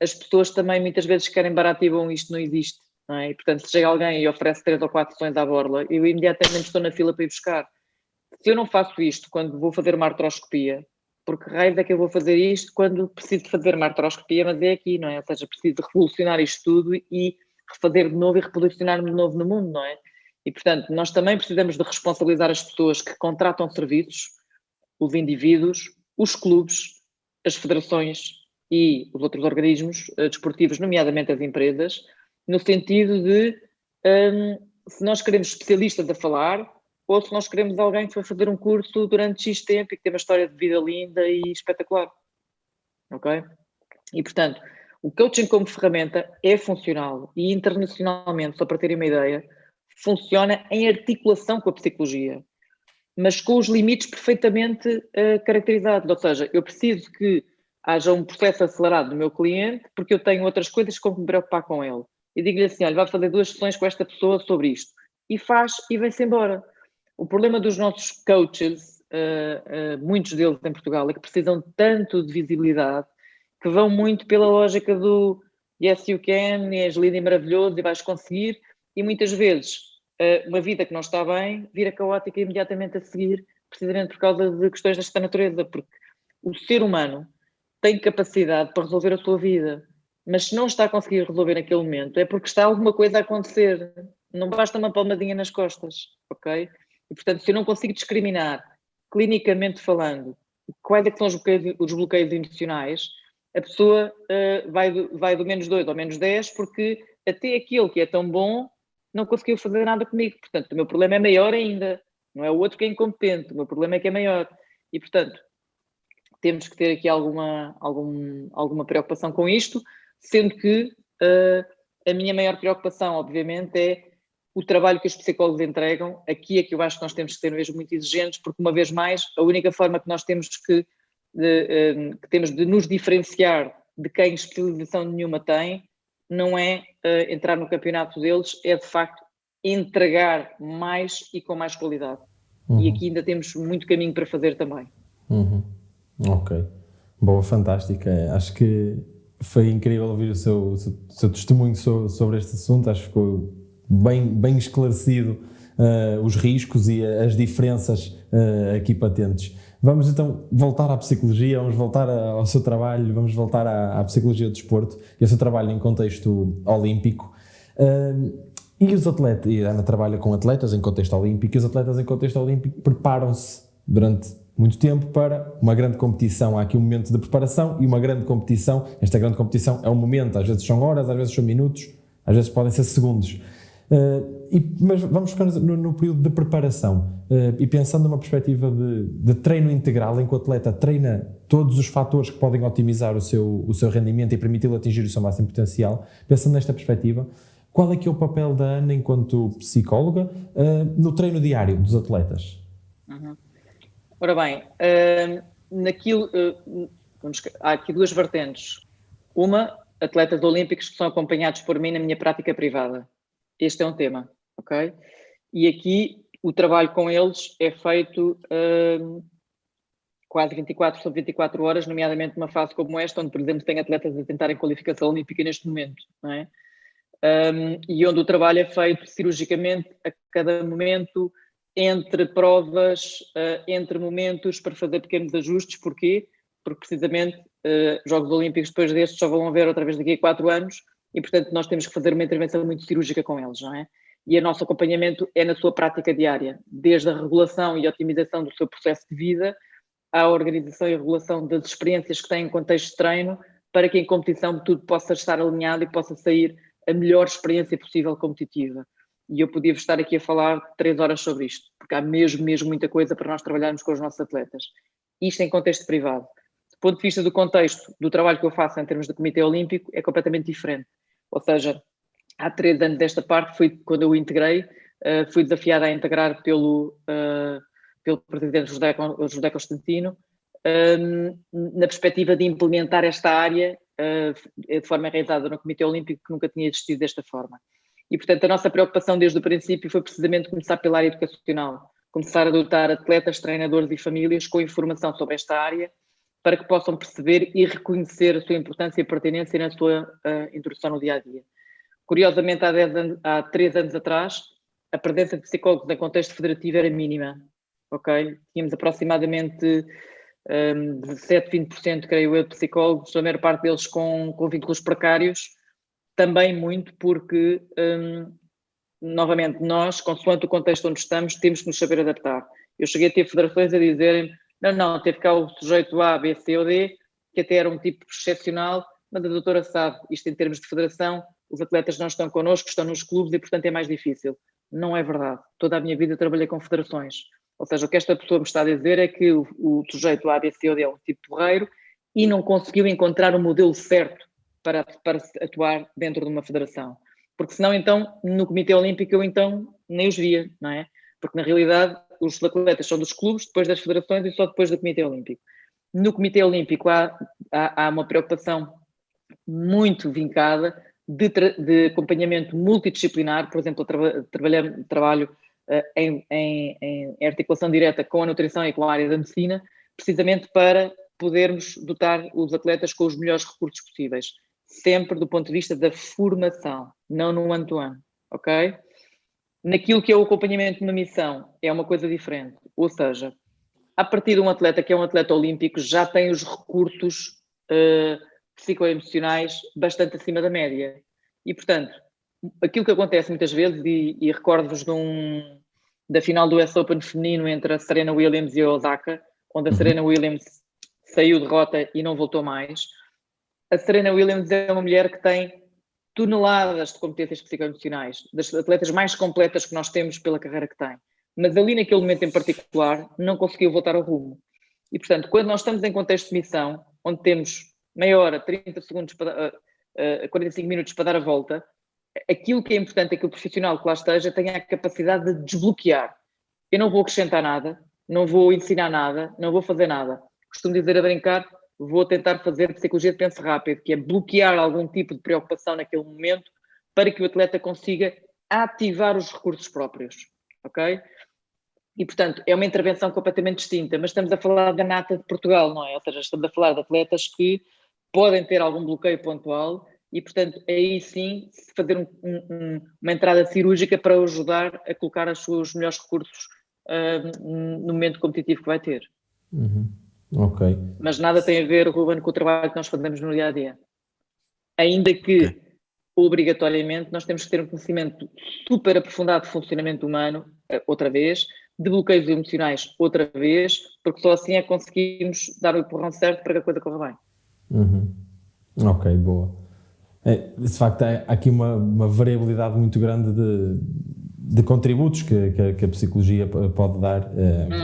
as pessoas também muitas vezes querem barato e bom, isto não existe, não é? E, portanto, se chega alguém e oferece 3 ou 4 sessões à borla, eu imediatamente estou na fila para ir buscar. Se eu não faço isto quando vou fazer uma artroscopia, porque raio é que eu vou fazer isto quando preciso fazer uma artroscopia, mas é aqui, não é? Ou seja, preciso revolucionar isto tudo e refazer de novo e reposicionar-me de novo no mundo, não é? E, portanto, nós também precisamos de responsabilizar as pessoas que contratam serviços, os indivíduos, os clubes, as federações e os outros organismos desportivos, nomeadamente as empresas, no sentido de se nós queremos especialistas a falar ou se nós queremos alguém que vai fazer um curso durante X tempo e que tem uma história de vida linda e espetacular. Ok? E, portanto, o coaching como ferramenta é funcional e internacionalmente, só para terem uma ideia, funciona em articulação com a psicologia, mas com os limites perfeitamente caracterizados. Ou seja, eu preciso que haja um processo acelerado do meu cliente porque eu tenho outras coisas com que me preocupar com ele. E digo-lhe assim, olha, vai fazer 2 sessões com esta pessoa sobre isto. E faz e vai-se embora. O problema dos nossos coaches, muitos deles em Portugal, é que precisam tanto de visibilidade que vão muito pela lógica do yes you can, és lindo e maravilhoso e vais conseguir, e muitas vezes uma vida que não está bem vira caótica imediatamente a seguir, precisamente por causa de questões desta natureza, porque o ser humano tem capacidade para resolver a sua vida, mas se não está a conseguir resolver naquele momento é porque está alguma coisa a acontecer, não basta uma palmadinha nas costas, ok? E portanto, se eu não consigo discriminar, clinicamente falando, quais é que são os bloqueios emocionais, a pessoa vai do -2 ao -10 porque até aquele que é tão bom não conseguiu fazer nada comigo. Portanto, o meu problema é maior ainda. Não é o outro que é incompetente, o meu problema é que é maior. E, portanto, temos que ter aqui alguma preocupação com isto, sendo que a minha maior preocupação, obviamente, é o trabalho que os psicólogos entregam. Aqui é que eu acho que nós temos que ser mesmo muito exigentes, porque, uma vez mais, a única forma que nós temos que temos de nos diferenciar de quem especialização nenhuma tem, não é entrar no campeonato deles, é de facto entregar mais e com mais qualidade. E aqui ainda temos muito caminho para fazer também. Ok, boa, fantástica. Acho que foi incrível ouvir o seu testemunho sobre este assunto. Acho que ficou bem esclarecido os riscos e as diferenças aqui patentes. Vamos então voltar à psicologia, vamos voltar ao seu trabalho, vamos voltar à psicologia do desporto e ao seu trabalho em contexto olímpico. E os atletas, e a Ana trabalha com atletas em contexto olímpico, e os atletas em contexto olímpico preparam-se durante muito tempo para uma grande competição. Há aqui um momento de preparação e uma grande competição. Esta grande competição é um momento, às vezes são horas, às vezes são minutos, às vezes podem ser segundos. Mas vamos ficar no período de preparação e pensando numa perspectiva de treino integral, em que o atleta treina todos os fatores que podem otimizar o seu rendimento e permiti-lo atingir o seu máximo potencial. Pensando nesta perspectiva, qual é que é o papel da Ana enquanto psicóloga no treino diário dos atletas? Ora bem, há aqui 2 vertentes. Uma, atletas olímpicos que são acompanhados por mim na minha prática privada. Este é um tema, ok? E aqui o trabalho com eles é feito quase 24 sobre 24 horas, nomeadamente numa fase como esta, onde, por exemplo, tem atletas a tentarem qualificação olímpica neste momento, não é? E onde o trabalho é feito cirurgicamente a cada momento, entre provas, entre momentos, para fazer pequenos ajustes. Porquê? Porque precisamente Jogos Olímpicos depois destes só vão haver outra vez daqui a 4 anos e, portanto, nós temos que fazer uma intervenção muito cirúrgica com eles, não é? E o nosso acompanhamento é na sua prática diária, desde a regulação e a otimização do seu processo de vida à organização e regulação das experiências que têm em contexto de treino, para que em competição tudo possa estar alinhado e possa sair a melhor experiência possível competitiva. E eu podia estar aqui a falar 3 horas sobre isto, porque há mesmo muita coisa para nós trabalharmos com os nossos atletas. Isto em contexto privado. Do ponto de vista do contexto do trabalho que eu faço em termos de Comitê Olímpico, é completamente diferente. Ou seja, há 3 anos desta parte, foi quando eu integrei, fui desafiada a integrar pelo presidente José Constantino, na perspectiva de implementar esta área de forma realizada no Comitê Olímpico, que nunca tinha existido desta forma. E, portanto, a nossa preocupação desde o princípio foi precisamente começar pela área educacional. começar a dotar atletas, treinadores e famílias com informação sobre esta área para que possam perceber e reconhecer a sua importância e pertinência na sua introdução no dia-a-dia. Curiosamente, há 3 anos atrás, a presença de psicólogos em contexto federativo era mínima, ok? Tínhamos aproximadamente 17, 20%, creio eu, de psicólogos, a maior parte deles com vínculos precários, também muito porque, novamente, nós, consoante o contexto onde estamos, temos que nos saber adaptar. Eu cheguei a ter federações a dizerem, não, teve cá o sujeito A, B, C ou D, que até era um tipo excepcional, mas a doutora sabe, isto em termos de federação, os atletas não estão connosco, estão nos clubes e, portanto, é mais difícil. Não é verdade. Toda a minha vida trabalhei com federações. Ou seja, o que esta pessoa me está a dizer é que o sujeito A, B, C ou D é um tipo porreiro e não conseguiu encontrar o modelo certo para atuar dentro de uma federação. Porque senão, então, no Comitê Olímpico, eu então nem os via, não é? Porque, na realidade, os atletas são dos clubes, depois das federações e só depois do Comitê Olímpico. No Comitê Olímpico há uma preocupação muito vincada de acompanhamento multidisciplinar. Por exemplo, eu trabalho em articulação direta com a nutrição e com a área da medicina, precisamente para podermos dotar os atletas com os melhores recursos possíveis, sempre do ponto de vista da formação, não no ano-to-ano, ok? Naquilo que é o acompanhamento de uma missão, é uma coisa diferente. Ou seja, a partir de um atleta que é um atleta olímpico, já tem os recursos psicoemocionais bastante acima da média. E, portanto, aquilo que acontece muitas vezes, e recordo-vos da final do US Open feminino entre a Serena Williams e a Osaka, onde a Serena Williams saiu de rota e não voltou mais. A Serena Williams é uma mulher que tem toneladas de competências psicoemocionais, das atletas mais completas que nós temos pela carreira que tem. Mas ali naquele momento em particular não conseguiu voltar ao rumo. E, portanto, quando nós estamos em contexto de missão, onde temos meia hora, 30 segundos, 45 minutos para dar a volta, aquilo que é importante é que o profissional que lá esteja tenha a capacidade de desbloquear. Eu não vou acrescentar nada, não vou ensinar nada, não vou fazer nada. Costumo dizer a brincar, vou tentar fazer psicologia de penso rápido, que é bloquear algum tipo de preocupação naquele momento para que o atleta consiga ativar os recursos próprios, ok? E, portanto, é uma intervenção completamente distinta, mas estamos a falar da nata de Portugal, não é? Ou seja, estamos a falar de atletas que podem ter algum bloqueio pontual e, portanto, aí sim fazer uma entrada cirúrgica para ajudar a colocar os seus melhores recursos no momento competitivo que vai ter. Ok. Mas nada tem a ver, Ruben, com o trabalho que nós fazemos no dia-a-dia. Ainda que, obrigatoriamente, nós temos que ter um conhecimento super aprofundado de funcionamento humano, outra vez, de bloqueios emocionais, outra vez, porque só assim é que conseguimos dar o empurrão certo para que a coisa corra bem. Ok, boa. De facto, há aqui uma variabilidade muito grande de contributos que a psicologia pode dar,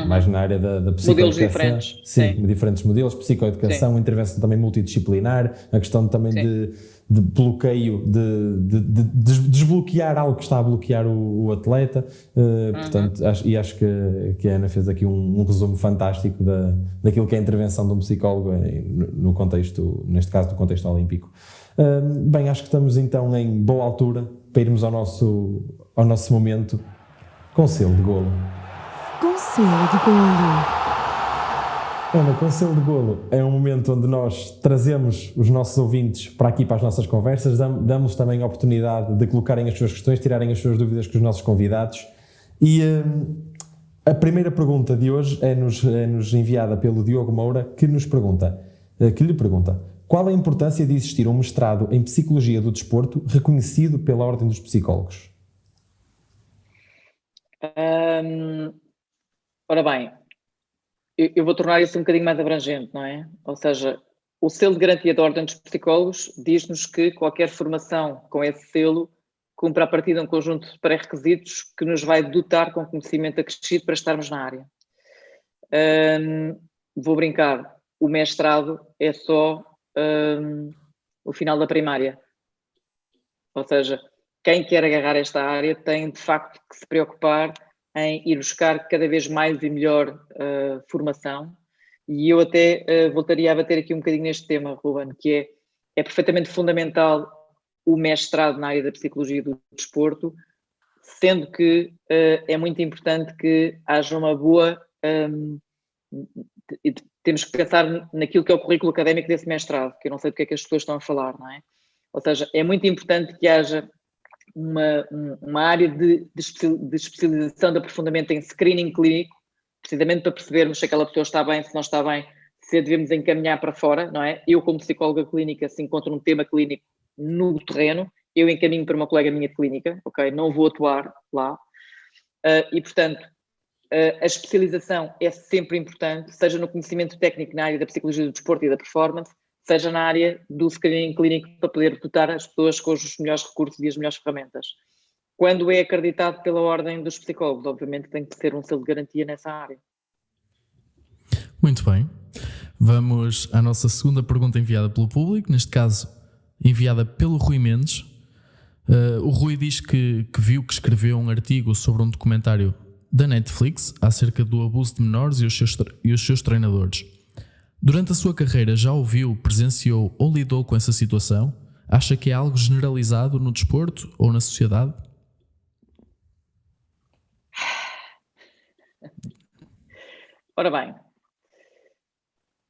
mais na área da psicoeducação. Modelos diferentes. Sim, diferentes modelos, psicoeducação, intervenção também multidisciplinar, a questão também de bloqueio, de desbloquear algo que está a bloquear o atleta. Portanto, acho que a Ana fez aqui um resumo fantástico daquilo que é a intervenção de um psicólogo no contexto, neste caso, do contexto olímpico. Bem, acho que estamos então em boa altura para irmos ao nosso momento Conselho de Golo. Conselho de Golo. Ana, Conselho de Golo é um momento onde nós trazemos os nossos ouvintes para aqui, para as nossas conversas, damos também a oportunidade de colocarem as suas questões, tirarem as suas dúvidas com os nossos convidados. E a primeira pergunta de hoje é-nos enviada pelo Diogo Moura, que lhe pergunta: qual a importância de existir um mestrado em Psicologia do Desporto reconhecido pela Ordem dos Psicólogos? Ora bem, eu vou tornar isso um bocadinho mais abrangente, não é? Ou seja, o selo de garantia da Ordem dos Psicólogos diz-nos que qualquer formação com esse selo cumpre a partir de um conjunto de pré-requisitos que nos vai dotar com conhecimento acrescido para estarmos na área. Vou brincar, o mestrado é só o final da primária. Ou seja, quem quer agarrar esta área tem de facto que se preocupar em ir buscar cada vez mais e melhor formação, e eu até voltaria a bater aqui um bocadinho neste tema, Ruben, que é perfeitamente fundamental o mestrado na área da Psicologia do Desporto, sendo que é muito importante que haja uma boa... temos que pensar naquilo que é o currículo académico desse mestrado, que eu não sei do que é que as pessoas estão a falar, não é? Ou seja, é muito importante que haja uma área de especialização de aprofundamento em screening clínico, precisamente para percebermos se aquela pessoa está bem, se não está bem, se a devemos encaminhar para fora, não é? Eu, como psicóloga clínica, se encontro um tema clínico no terreno, eu encaminho para uma colega minha de clínica, ok? Não vou atuar lá. E, portanto, a especialização é sempre importante, seja no conhecimento técnico na área da psicologia do desporto e da performance, seja na área do screening clínico para poder dotar as pessoas com os melhores recursos e as melhores ferramentas. Quando é acreditado pela ordem dos psicólogos, obviamente tem que ser um selo de garantia nessa área. Muito bem. Vamos à nossa segunda pergunta enviada pelo público, neste caso enviada pelo Rui Mendes. O Rui diz que escreveu um artigo sobre um documentário da Netflix acerca do abuso de menores e os seus treinadores. Durante a sua carreira já ouviu, presenciou ou lidou com essa situação? Acha que é algo generalizado no desporto ou na sociedade? Ora bem,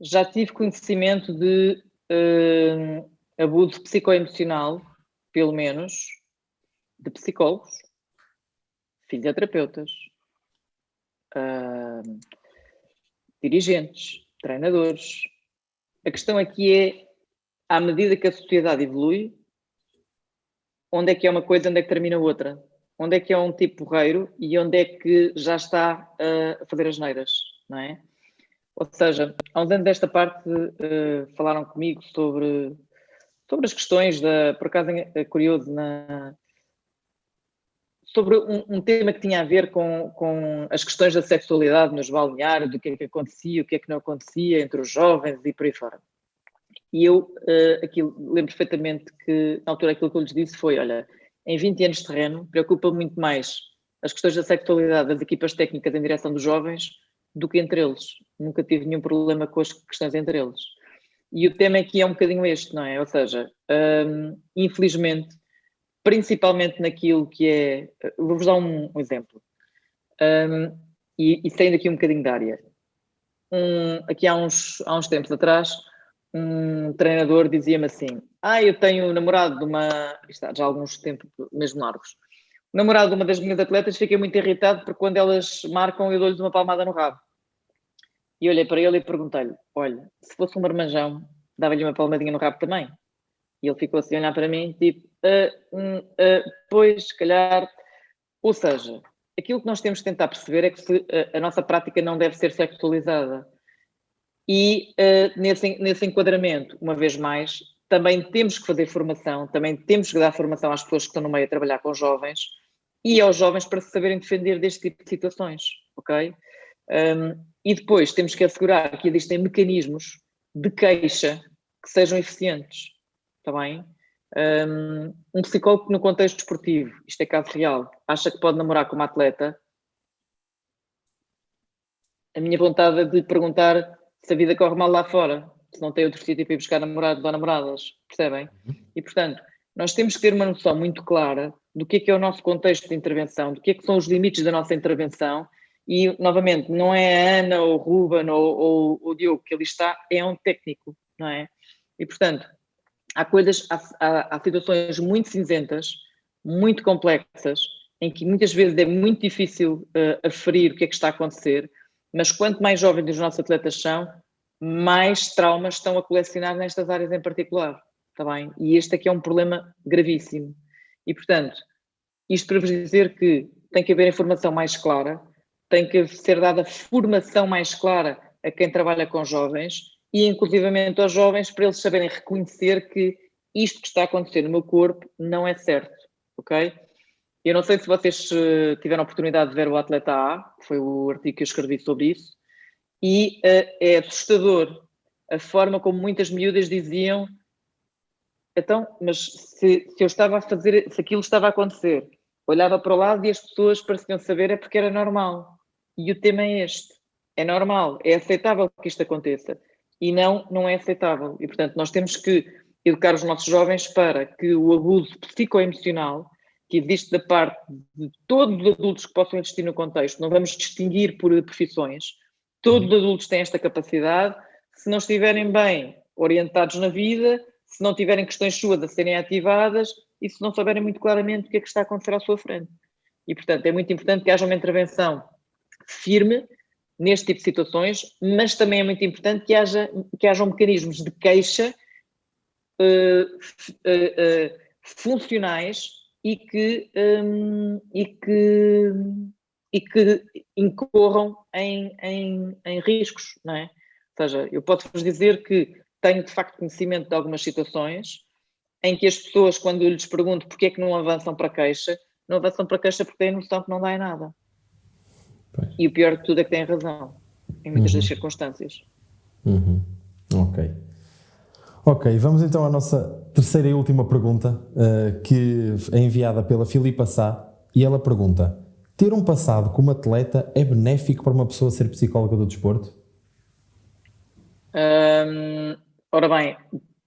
já tive conhecimento de abuso psicoemocional, pelo menos, de psicólogos, fisioterapeutas, dirigentes, treinadores. A questão aqui é, à medida que a sociedade evolui, onde é que é uma coisa, onde é que termina outra? Onde é que é um tipo porreiro e onde é que já está a fazer as neiras, não é? Ou seja, há uns anos desta parte falaram comigo sobre as questões por acaso é curioso, sobre um tema que tinha a ver com as questões da sexualidade nos balneários, do que é que acontecia, o que é que não acontecia entre os jovens e por aí fora. E eu lembro perfeitamente que, na altura, aquilo que eu lhes disse foi, olha, em 20 anos de terreno, preocupa muito mais as questões da sexualidade das equipas técnicas em direção dos jovens do que entre eles. Nunca tive nenhum problema com as questões entre eles. E o tema aqui é um bocadinho este, não é? Ou seja, infelizmente, principalmente naquilo que é... Vou-vos dar um exemplo. E saindo aqui um bocadinho da área. Aqui há uns tempos atrás, um treinador dizia-me assim, eu tenho o namorado de uma... Isto já há alguns tempos mesmo largos. O namorado de uma das minhas atletas, fiquei muito irritado porque quando elas marcam eu dou-lhes uma palmada no rabo. E olhei para ele e perguntei-lhe, olha, se fosse um marmanjão, dava-lhe uma palmadinha no rabo também? E ele ficou assim a olhar para mim, tipo, pois, se calhar... Ou seja, aquilo que nós temos que tentar perceber é que a nossa prática não deve ser sexualizada. E nesse enquadramento, uma vez mais, também temos que fazer formação, também temos que dar formação às pessoas que estão no meio a trabalhar com jovens e aos jovens para se saberem defender deste tipo de situações, ok? E depois temos que assegurar que existem mecanismos de queixa que sejam eficientes, está bem? Um psicólogo no contexto desportivo, isto é caso real, acha que pode namorar com uma atleta, a minha vontade é de perguntar se a vida corre mal lá fora, se não tem outro sítio para ir buscar namorados ou namoradas, percebem? E, portanto, nós temos que ter uma noção muito clara do que é o nosso contexto de intervenção, do que são os limites da nossa intervenção e, novamente, não é a Ana ou o Ruben ou o Diogo que ali está, é um técnico, não é? E, portanto, há situações muito cinzentas, muito complexas, em que muitas vezes é muito difícil aferir o que é que está a acontecer, mas quanto mais jovens os nossos atletas são, mais traumas estão a colecionar nestas áreas em particular, está bem? E este aqui é um problema gravíssimo. E, portanto, isto para vos dizer que tem que haver informação mais clara, tem que ser dada formação mais clara a quem trabalha com jovens e, inclusivamente, aos jovens, para eles saberem reconhecer que isto que está a acontecer no meu corpo não é certo, ok? Eu não sei se vocês tiveram a oportunidade de ver o Atleta A, que foi o artigo que eu escrevi sobre isso, e é assustador a forma como muitas miúdas diziam, então, mas se eu estava a fazer, se aquilo estava a acontecer, olhava para o lado e as pessoas pareciam saber é porque era normal. E o tema é este, é normal, é aceitável que isto aconteça. E não é aceitável. E, portanto, nós temos que educar os nossos jovens para que o abuso psicoemocional que existe da parte de todos os adultos que possam existir no contexto, não vamos distinguir por profissões, todos os adultos têm esta capacidade, se não estiverem bem orientados na vida, se não tiverem questões suas a serem ativadas e se não souberem muito claramente o que é que está a acontecer à sua frente. E, portanto, é muito importante que haja uma intervenção firme neste tipo de situações, mas também é muito importante que hajam mecanismos de queixa funcionais e que incorram em riscos, não é? Ou seja, eu posso-vos dizer que tenho de facto conhecimento de algumas situações em que as pessoas, quando eu lhes pergunto porque é que não avançam para a queixa, não avançam para a queixa porque têm noção que não dá em nada. Pois. E o pior de tudo é que têm razão, em muitas das circunstâncias. Ok, vamos então à nossa terceira e última pergunta, que é enviada pela Filipa Sá, e ela pergunta: ter um passado como atleta é benéfico para uma pessoa ser psicóloga do desporto? Ora bem,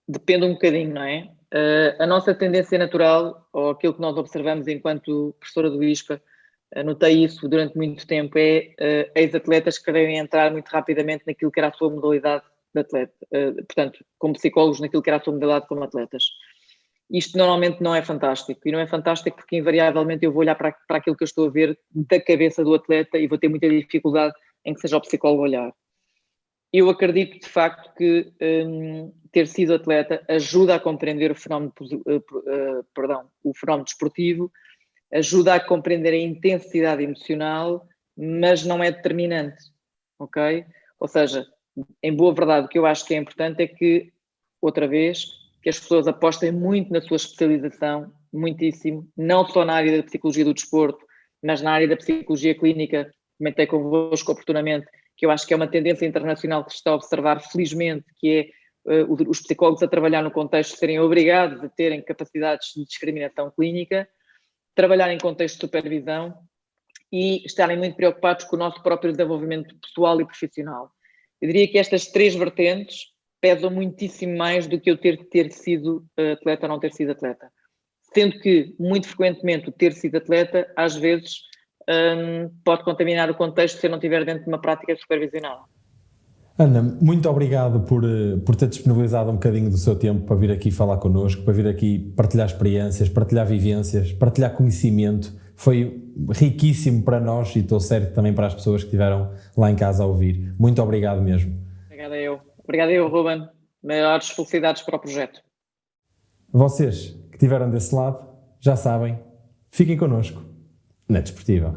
depende um bocadinho, não é? A nossa tendência natural, ou aquilo que nós observamos enquanto professora do ISPA, notei isso durante muito tempo, é ex-atletas que querem entrar muito rapidamente naquilo que era a sua modalidade de atleta, portanto, como psicólogos, naquilo que era a sua modalidade como atletas. Isto normalmente não é fantástico, e não é fantástico porque invariavelmente eu vou olhar para aquilo que eu estou a ver da cabeça do atleta e vou ter muita dificuldade em que seja o psicólogo a olhar. Eu acredito de facto que ter sido atleta ajuda a compreender o fenómeno desportivo, ajuda a compreender a intensidade emocional, mas não é determinante, ok? Ou seja, em boa verdade, o que eu acho que é importante é que, outra vez, que as pessoas apostem muito na sua especialização, muitíssimo, não só na área da psicologia do desporto, mas na área da psicologia clínica. Comentei convosco oportunamente que eu acho que é uma tendência internacional que se está a observar, felizmente, que é os psicólogos a trabalhar no contexto serem obrigados a terem capacidades de discriminação clínica, trabalhar em contexto de supervisão e estarem muito preocupados com o nosso próprio desenvolvimento pessoal e profissional. Eu diria que estas três vertentes pesam muitíssimo mais do que eu ter sido atleta ou não ter sido atleta. Sendo que, muito frequentemente, o ter sido atleta, às vezes, pode contaminar o contexto se eu não estiver dentro de uma prática supervisional. Ana, muito obrigado por ter disponibilizado um bocadinho do seu tempo para vir aqui falar connosco, para vir aqui partilhar experiências, partilhar vivências, partilhar conhecimento. Foi riquíssimo para nós e estou certo também para as pessoas que estiveram lá em casa a ouvir. Muito obrigado mesmo. Obrigado eu, Ruben. Maiores felicidades para o projeto. Vocês que estiveram desse lado, já sabem, fiquem connosco na Desportiva.